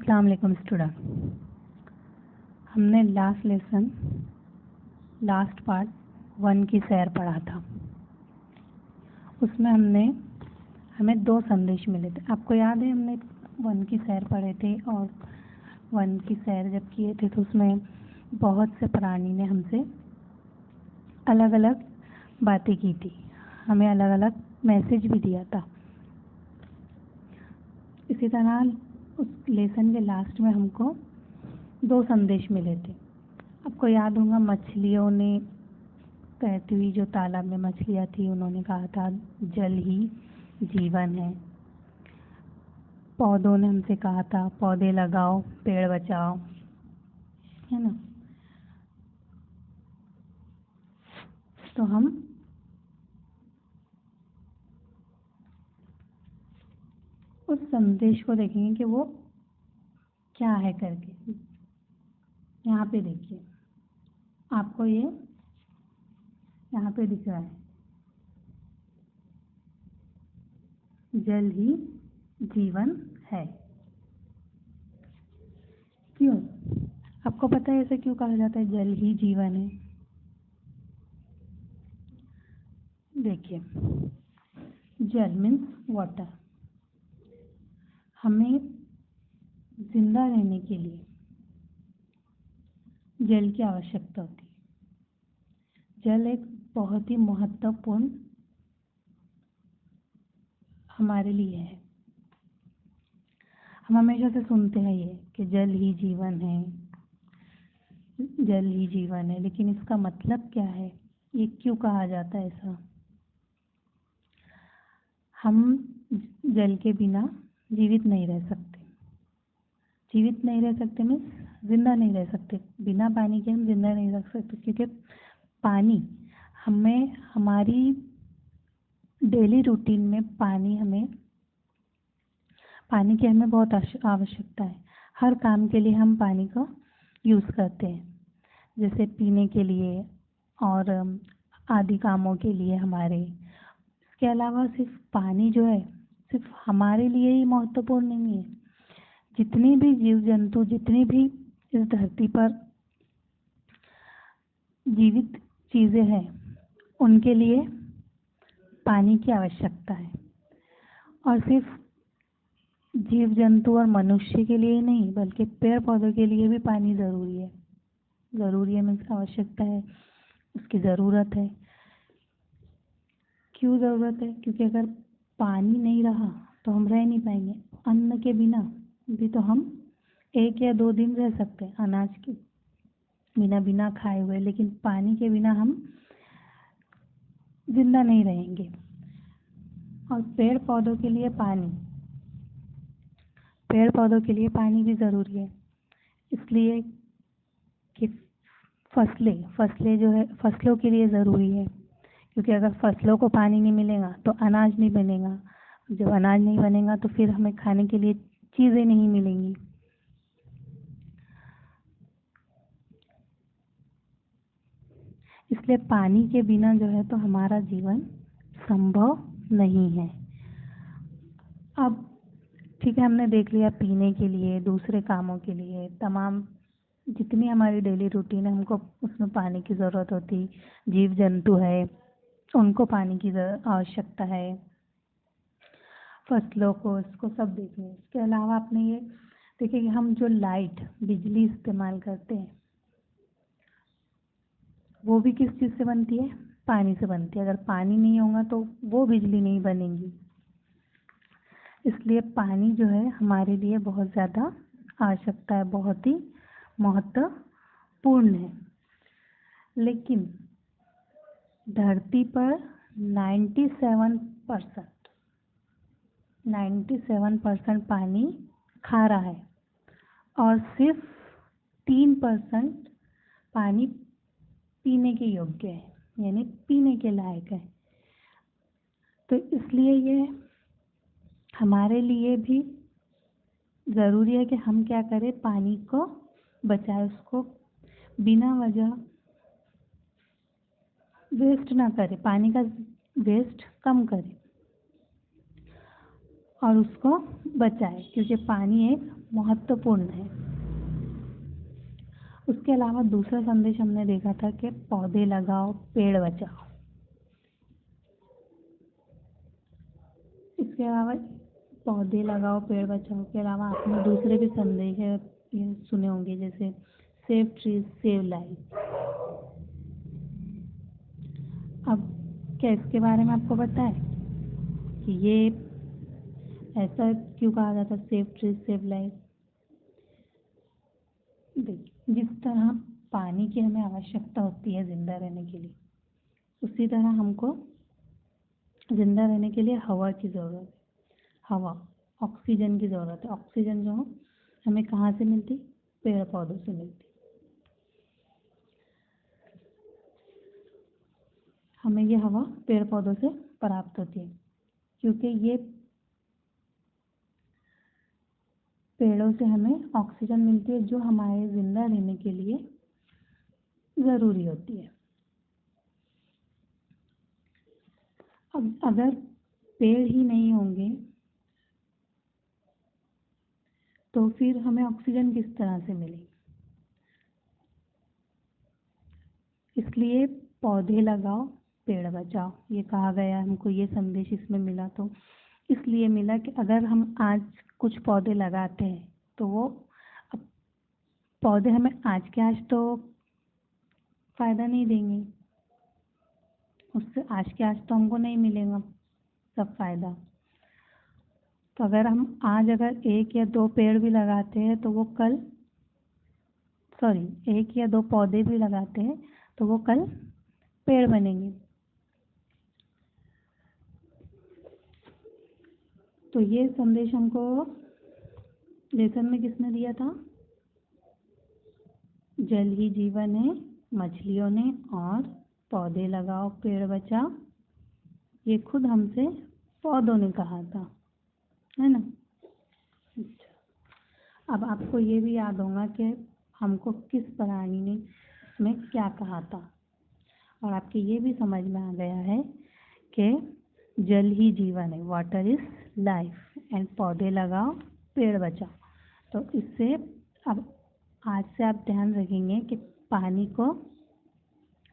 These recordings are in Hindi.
अस्सलाम वालेकुम स्टूडेंट। हमने लास्ट पार्ट 1 की सैर पढ़ा था। उसमें हमें 2 संदेश मिले थे। आपको याद है हमने 1 की सैर पढ़े थे और 1 की सैर जब किए थे तो उसमें बहुत से प्राणी ने हमसे अलग अलग बातें की थी, हमें अलग अलग मैसेज भी दिया था। इसी तरह उस लेसन के लास्ट में हमको 2 संदेश मिले थे। आपको याद होगा मछलियों ने, तैरती हुई जो तालाब में मछलियाँ थी, उन्होंने कहा था जल ही जीवन है। पौधों ने हमसे कहा था पौधे लगाओ, पेड़ बचाओ, है ना। तो हम उस संदेश को देखेंगे कि वो क्या है करके। यहाँ पे देखिए, आपको ये यहाँ पे दिख रहा है, जल ही जीवन है। क्यों? आपको पता है ऐसे क्यों कहा जाता है जल ही जीवन है? देखिए, जल मीन्स वाटर। हमें जिंदा रहने के लिए जल की आवश्यकता होती है। जल एक बहुत ही महत्वपूर्ण हमारे लिए है। हम हमेशा से सुनते हैं ये कि जल ही जीवन है, जल ही जीवन है, लेकिन इसका मतलब क्या है? ये क्यों कहा जाता है ऐसा? हम जल के बिना जीवित नहीं रह सकते। जीवित नहीं रह सकते मीन्स जिंदा नहीं रह सकते। बिना पानी के हम जिंदा नहीं रह सकते, क्योंकि पानी हमें हमारी डेली रूटीन में पानी की हमें बहुत आवश्यकता है। हर काम के लिए हम पानी का यूज़ करते हैं, जैसे पीने के लिए और आदि कामों के लिए हमारे। इसके अलावा सिर्फ पानी जो है सिर्फ हमारे लिए ही महत्वपूर्ण नहीं है। जितनी भी जीव जंतु, जितनी भी इस धरती पर जीवित चीज़ें हैं, उनके लिए पानी की आवश्यकता है। और सिर्फ जीव जंतु और मनुष्य के लिए ही नहीं, बल्कि पेड़ पौधों के लिए भी पानी ज़रूरी है। ज़रूरी है मीन्स आवश्यकता है, उसकी ज़रूरत है। क्यों ज़रूरत है? क्योंकि अगर पानी नहीं रहा तो हम रह नहीं पाएंगे। अन्न के बिना भी तो हम 1 या 2 दिन रह सकते हैं, अनाज के बिना खाए हुए, लेकिन पानी के बिना हम जिंदा नहीं रहेंगे। और पेड़ पौधों के लिए पानी भी ज़रूरी है, इसलिए कि फसलें जो है फसलों के लिए ज़रूरी है। क्योंकि अगर फसलों को पानी नहीं मिलेगा तो अनाज नहीं बनेगा। जब अनाज नहीं बनेगा तो फिर हमें खाने के लिए चीज़ें नहीं मिलेंगी। इसलिए पानी के बिना जो है तो हमारा जीवन संभव नहीं है। अब ठीक है, हमने देख लिया पीने के लिए, दूसरे कामों के लिए, तमाम जितनी हमारी डेली रूटीन है हमको उसमें पानी की ज़रूरत होती। जीव जंतु है, उनको पानी की आवश्यकता है, फसलों को, इसको सब देखिए। इसके अलावा आपने ये देखिए कि हम जो बिजली इस्तेमाल करते हैं वो भी किस चीज़ से बनती है? पानी से बनती है। अगर पानी नहीं होगा तो वो बिजली नहीं बनेगी। इसलिए पानी जो है हमारे लिए बहुत ज़्यादा आवश्यकता है, बहुत ही महत्वपूर्ण है। लेकिन धरती पर 97% पानी खारा है और सिर्फ 3% पानी पीने के योग्य है, यानी पीने के लायक है। तो इसलिए ये हमारे लिए भी ज़रूरी है कि हम क्या करें, पानी को बचाएं, उसको बिना वजह वेस्ट ना करें, पानी का वेस्ट कम करें। और उसको बचाए, क्योंकि पानी एक महत्वपूर्ण है। उसके अलावा दूसरा संदेश हमने देखा था कि पौधे लगाओ, पेड़ बचाओ। इसके अलावा पौधे लगाओ, पेड़ बचाओ के अलावा आपने दूसरे भी संदेश ये सुने होंगे, जैसे सेव ट्रीज सेव लाइफ। अब क्या इसके बारे में आपको पता है कि ये ऐसा क्यों कहा जाता है, सेव ट्रीज सेव लाइफ? देखिए, जिस तरह पानी की हमें आवश्यकता होती है जिंदा रहने के लिए, उसी तरह हमको जिंदा रहने के लिए हवा की ज़रूरत है। हवा, ऑक्सीजन की ज़रूरत है। ऑक्सीजन जो हमें कहाँ से मिलती? पेड़ पौधों से मिलती। हमें ये हवा पेड़ पौधों से प्राप्त होती है, क्योंकि ये पेड़ों से हमें ऑक्सीजन मिलती है, जो हमारे जिंदा रहने के लिए ज़रूरी होती है। अब अगर पेड़ ही नहीं होंगे तो फिर हमें ऑक्सीजन किस तरह से मिलेगी? इसलिए पौधे लगाओ, पेड़ बचाओ, ये कहा गया। हमको ये संदेश इसमें मिला, तो इसलिए मिला कि अगर हम आज कुछ पौधे लगाते हैं तो वो अब पौधे हमें आज के आज तो फ़ायदा नहीं देंगे, उससे आज के आज तो हमको नहीं मिलेगा सब फ़ायदा। तो अगर हम आज अगर 1 या 2 पेड़ भी लगाते हैं तो वो कल, 1 या 2 पौधे भी लगाते हैं तो वो कल पेड़ बनेंगे। तो ये संदेश हमको लेसन में किसने दिया था? जल ही जीवन है मछलियों ने, और पौधे लगाओ, पेड़ बचाओ, ये खुद हमसे पौधों ने कहा था, है ना? अच्छा, अब आपको ये भी याद होगा कि हमको किस प्राणी ने इसमें क्या कहा था, और आपके ये भी समझ में आ गया है कि जल ही जीवन है, वाटर इज लाइफ, एंड पौधे लगाओ, पेड़ बचाओ। तो इससे अब आज से आप ध्यान रखेंगे कि पानी को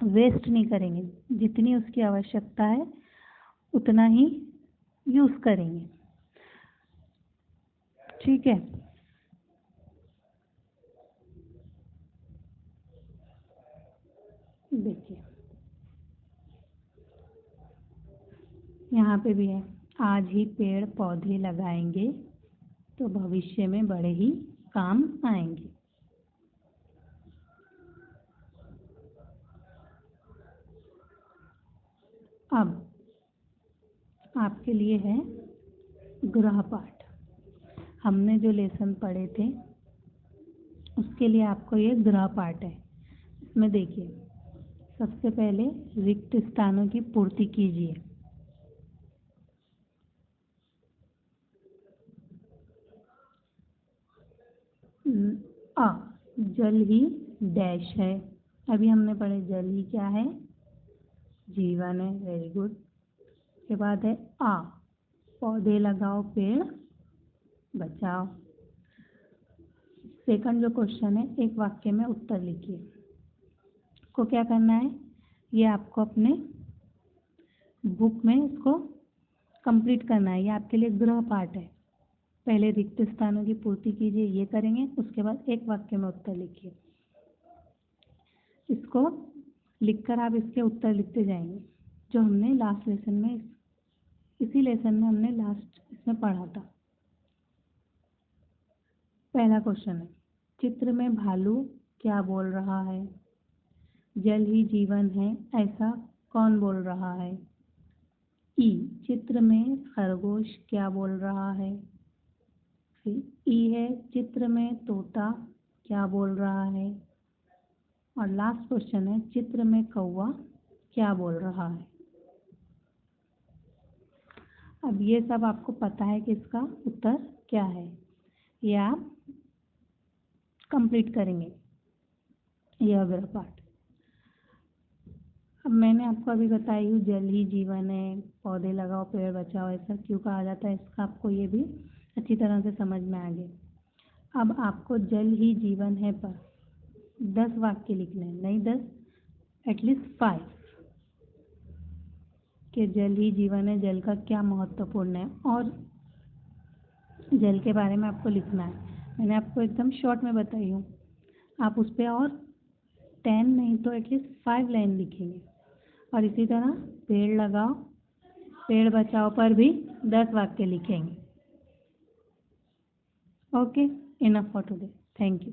वेस्ट नहीं करेंगे, जितनी उसकी आवश्यकता है उतना ही यूज़ करेंगे। ठीक है? देखिए यहाँ पे भी है, आज ही पेड़ पौधे लगाएंगे तो भविष्य में बड़े ही काम आएंगे। अब आपके लिए है गृहपाठ। हमने जो लेसन पढ़े थे उसके लिए आपको ये गृहपाठ है। इसमें देखिए, सबसे पहले रिक्त स्थानों की पूर्ति कीजिए। अ, जल ही डैश है। अभी हमने पढ़े जल ही क्या है? जीवन है। Very good. के बाद है आ, पौधे लगाओ, पेड़ बचाओ। सेकंड जो क्वेश्चन है, एक वाक्य में उत्तर लिखिए। को क्या करना है? ये आपको अपने बुक में इसको कंप्लीट करना है। ये आपके लिए गृह पाठ है। पहले रिक्त स्थानों की पूर्ति कीजिए, ये करेंगे। उसके बाद एक वाक्य में उत्तर लिखिए। इसको लिखकर आप इसके उत्तर लिखते जाएंगे, जो हमने लास्ट लेसन में, इसी लेसन में हमने लास्ट इसमें पढ़ा था। पहला क्वेश्चन है, चित्र में भालू क्या बोल रहा है? जल ही जीवन है, ऐसा कौन बोल रहा है? ई, चित्र में खरगोश क्या बोल रहा है? फिर ई है, चित्र में तोता क्या बोल रहा है? और लास्ट क्वेश्चन है, चित्र में कौवा क्या बोल रहा है? अब ये सब आपको पता है कि इसका उत्तर क्या है, ये आप कंप्लीट करेंगे यह गृहपाठ। अब मैंने आपको अभी बताई हूँ जल ही जीवन है, पौधे लगाओ पेड़ बचाओ, ऐसा क्यों कहा जाता है, इसका आपको ये भी अच्छी तरह से समझ में आ गया। अब आपको जल ही जीवन है पर 10 वाक्य लिखने हैं, नहीं 10, एटलीस्ट 5, कि जल ही जीवन है, जल का क्या महत्वपूर्ण है, और जल के बारे में आपको लिखना है। मैंने आपको एकदम शॉर्ट में बताई हूँ, आप उस पर और 10 नहीं तो एटलीस्ट 5 लाइन लिखेंगे। और इसी तरह पेड़ लगाओ पेड़ बचाओ पर भी 10 वाक्य लिखेंगे। Okay, enough for today, thank you.